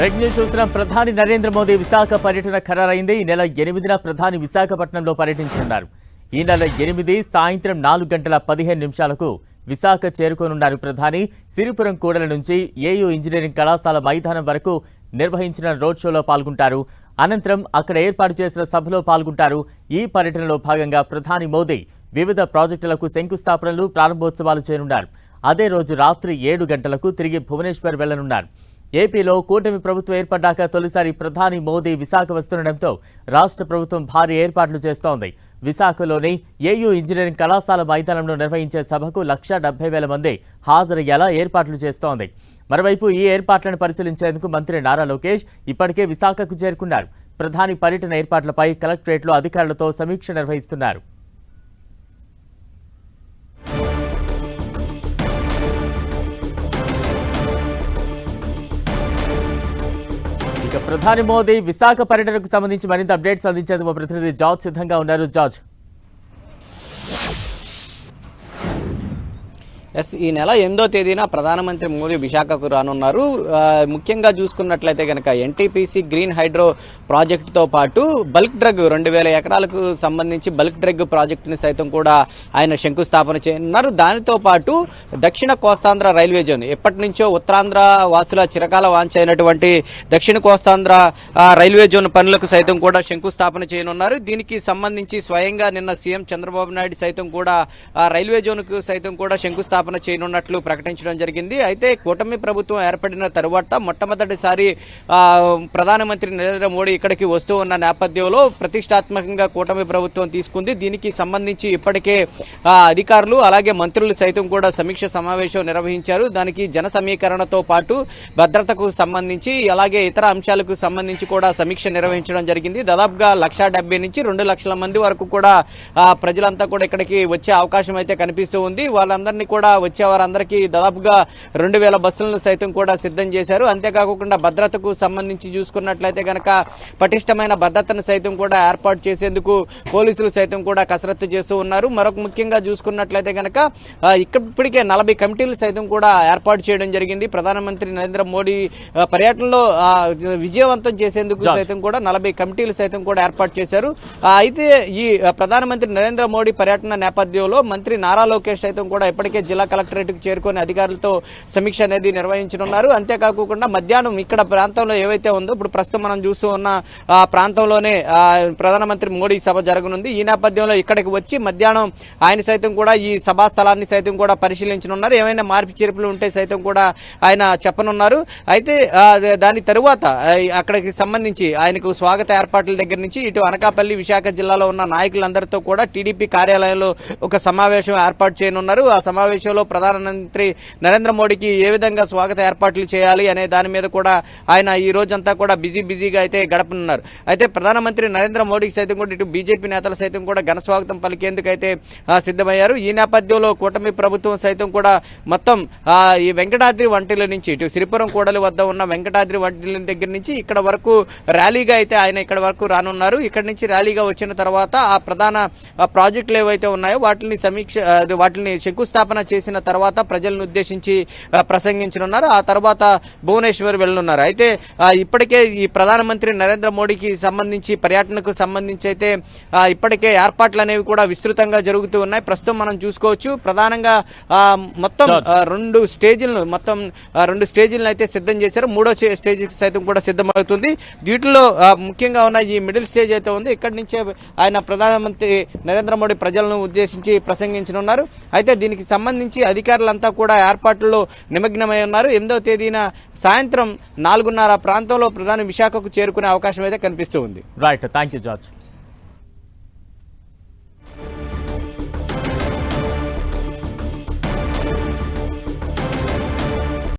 Break news చూసిన ప్రధాని నరేంద్ర మోదీ విశాఖ పర్యటన ఖరారైంది. ఈ నెల 8న ప్రధాని విశాఖపట్నంలో పర్యటించనున్నారు. ఈ నెల 8 సాయంత్రం 4:15 విశాఖ చేరుకోనున్నారు. ప్రధాని సిరిపురం కూడలి నుంచి ఏయూ ఇంజనీరింగ్ కళాశాల మైదానం వరకు నిర్వహించిన రోడ్ షోలో పాల్గొంటారు. అనంతరం అక్కడ ఏర్పాటు చేసిన సభలో పాల్గొంటారు. ఈ పర్యటనలో భాగంగా ప్రధాని మోదీ వివిధ ప్రాజెక్టులకు శంకుస్థాపనలు, ప్రారంభోత్సవాలు చేయనున్నారు. అదే రోజు రాత్రి 7 గంటలకు తిరిగి భువనేశ్వర్ వెళ్లనున్నారు. ఏపీలో కూటమి ప్రభుత్వం ఏర్పడ్డాక తొలిసారి ప్రధాని మోదీ విశాఖ వస్తుండటంతో రాష్ట్ర ప్రభుత్వం భారీ ఏర్పాట్లు చేస్తోంది. విశాఖలోని ఏయూ ఇంజనీరింగ్ కళాశాల మైదానంలో నిర్వహించే సభకు 1,70,000 మంది హాజరయ్యేలా ఏర్పాట్లు చేస్తోంది. మరోవైపు ఈ ఏర్పాట్లను పరిశీలించేందుకు మంత్రి నారా లోకేష్ ఇప్పటికే విశాఖకు చేరుకున్నారు. ప్రధాని పర్యటన ఏర్పాట్లపై కలెక్టరేట్లో అధికారులతో సమీక్ష నిర్వహిస్తున్నారు. ప్రధాని మోదీ విశాఖ పర్యటనకు సంబంధించి మరింత అప్డేట్స్ అందించేందుకు మా ప్రతినిధి జార్జ్ సిద్ధంగా ఉన్నారు. జార్జ్, ఈ నెల 8వ తేదీన ప్రధానమంత్రి మోదీ విశాఖకు రానున్నారు. ముఖ్యంగా చూసుకున్నట్లయితే కనుక ఎన్టీపీసీ గ్రీన్ హైడ్రో ప్రాజెక్టుతో పాటు బల్క్ డ్రగ్ 2,000 ఎకరాలకు సంబంధించి బల్క్ డ్రగ్ ప్రాజెక్టుని సైతం కూడా ఆయన శంకుస్థాపన చేయనున్నారు. దానితో పాటు దక్షిణ కోస్తాంధ్ర రైల్వే జోన్, ఎప్పటి నుంచో ఉత్తరాంధ్ర వాసుల చిరకాల వాంఛ అయినటువంటి దక్షిణ కోస్తాంధ్ర రైల్వే జోన్ పనులకు సైతం కూడా శంకుస్థాపన చేయనున్నారు. దీనికి సంబంధించి స్వయంగా నిన్న సీఎం చంద్రబాబు నాయుడు సైతం కూడా రైల్వే జోన్కు సైతం కూడా శంకుస్థాపన చేయనున్నట్లు ప్రకటించడం జరిగింది. అయితే కూటమి ప్రభుత్వం ఏర్పడిన తరువాత మొట్టమొదటిసారి ప్రధానమంత్రి నరేంద్ర మోడీ ఇక్కడికి వస్తూ ఉన్న నేపథ్యంలో ప్రతిష్టాత్మకంగా కూటమి ప్రభుత్వం తీసుకుంది. దీనికి సంబంధించి ఇప్పటికే అధికారులు అలాగే మంత్రులు సైతం కూడా సమీక్ష సమావేశం నిర్వహించారు. దానికి జన సమీకరణతో పాటు భద్రతకు సంబంధించి అలాగే ఇతర అంశాలకు సంబంధించి కూడా సమీక్ష నిర్వహించడం జరిగింది. దాదాపుగా 1,70,000 నుంచి 2,00,000 మంది వరకు కూడా ప్రజలంతా కూడా ఇక్కడికి వచ్చే అవకాశం అయితే కనిపిస్తూ ఉంది. వాళ్ళందరినీ కూడా వచ్చే వారందరికీ దాదాపుగా 2,000 బస్సులను సైతం కూడా సిద్ధం చేశారు. అంతేకాకుండా భద్రతకు సంబంధించి చూసుకున్నట్లయితే కనుక పటిష్టమైన భద్రతను సైతం కూడా ఏర్పాటు చేసేందుకు పోలీసులు సైతం కూడా కసరత్తు చేస్తూ ఉన్నారు. మరొక ముఖ్యంగా చూసుకున్నట్లయితే కనుక ఇప్పటికే 40 కమిటీలు సైతం కూడా ఏర్పాటు చేయడం జరిగింది. ప్రధానమంత్రి నరేంద్ర మోడీ పర్యటనలో విజయవంతం చేసేందుకు సైతం కూడా 40 కమిటీలు సైతం కూడా ఏర్పాటు చేశారు. అయితే ఈ ప్రధానమంత్రి నరేంద్ర మోడీ పర్యటన నేపథ్యంలో మంత్రి నారా లోకేష్ సైతం కూడా ఇప్పటికే జిల్లా కలెక్టరేట్కు చేరుకొని అధికారులతో సమీక్ష అనేది నిర్వహించనున్నారు. అంతేకాకుండా మధ్యాహ్నం ఇక్కడ ప్రాంతంలో ఏవైతే ఉందో ఇప్పుడు ప్రస్తుతం మనం చూస్తూ ఉన్న ప్రాంతంలోనే ప్రధానమంత్రి మోడీ సభ జరగనుంది. ఈ నేపథ్యంలో ఇక్కడికి వచ్చి మధ్యాహ్నం ఆయన సైతం కూడా ఈ సభా స్థలాన్ని సైతం కూడా పరిశీలించనున్నారు. ఏమైనా మార్పు చేర్పులు ఉంటే సైతం కూడా ఆయన చెప్పనున్నారు. అయితే దాని తరువాత అక్కడికి సంబంధించి ఆయనకు స్వాగత ఏర్పాట్ల దగ్గర నుంచి ఇటు అనకాపల్లి, విశాఖ జిల్లాలో ఉన్న నాయకులందరితో కూడా టీడీపీ కార్యాలయంలో ఒక సమావేశం ఏర్పాటు చేయనున్నారు. ఆ సమావేశంలో ప్రధానమంత్రి నరేంద్ర మోడీకి ఏ విధంగా స్వాగత ఏర్పాట్లు చేయాలి అనే దాని మీద కూడా ఆయన ఈ రోజంతా కూడా బిజీగా అయితే గడపనున్నారు. అయితే ప్రధానమంత్రి నరేంద్ర మోడీకి సైతం కూడా ఇటు బీజేపీ నేతలు సైతం కూడా ఘన స్వాగతం పలికేందుకు అయితే సిద్ధమయ్యారు. ఈ నేపథ్యంలో కూటమి ప్రభుత్వం సైతం కూడా మొత్తం ఈ వెంకటాద్రి వంటిల నుంచి ఇటు సిరిపురం కూడలి వద్ద ఉన్న వెంకటాద్రి వంటిల దగ్గర నుంచి ఇక్కడ వరకు ర్యాలీగా అయితే ఆయన ఇక్కడ వరకు రానున్నారు. ఇక్కడ నుంచి ర్యాలీగా వచ్చిన తర్వాత ఆ ప్రధాన ప్రాజెక్టులు ఏవైతే ఉన్నాయో వాటిని శంకుస్థాపన చేసిన తర్వాత ప్రజలను ఉద్దేశించి ప్రసంగించనున్నారు. ఆ తర్వాత భువనేశ్వర్ వెళ్ళనున్నారు. అయితే ఇప్పటికే ఈ ప్రధానమంత్రి నరేంద్ర మోడీకి సంబంధించి పర్యటనకు సంబంధించి అయితే ఇప్పటికే ఏర్పాట్లు అనేవి కూడా విస్తృతంగా జరుగుతూ ఉన్నాయి. ప్రస్తుతం మనం చూసుకోవచ్చు ప్రధానంగా మొత్తం 2 స్టేజీలను అయితే సిద్ధం చేశారు. 3వ స్టేజ్ సైతం కూడా సిద్ధమవుతుంది. వీటిలో ముఖ్యంగా ఉన్న ఈ మిడిల్ స్టేజ్ అయితే ఉంది. ఇక్కడి నుంచే ఆయన ప్రధానమంత్రి నరేంద్ర మోడీ ప్రజలను ఉద్దేశించి ప్రసంగించనున్నారు. అయితే దీనికి సంబంధించి అధికారులంతా కూడా ఏర్పాట్లలో నిమగ్నమై ఉన్నారు. 8వ తేదీన సాయంత్రం 4:30 ప్రాంతంలో ప్రధాని విశాఖకు చేరుకునే అవకాశం అయితే కనిపిస్తూ ఉంది. Right, thank you George.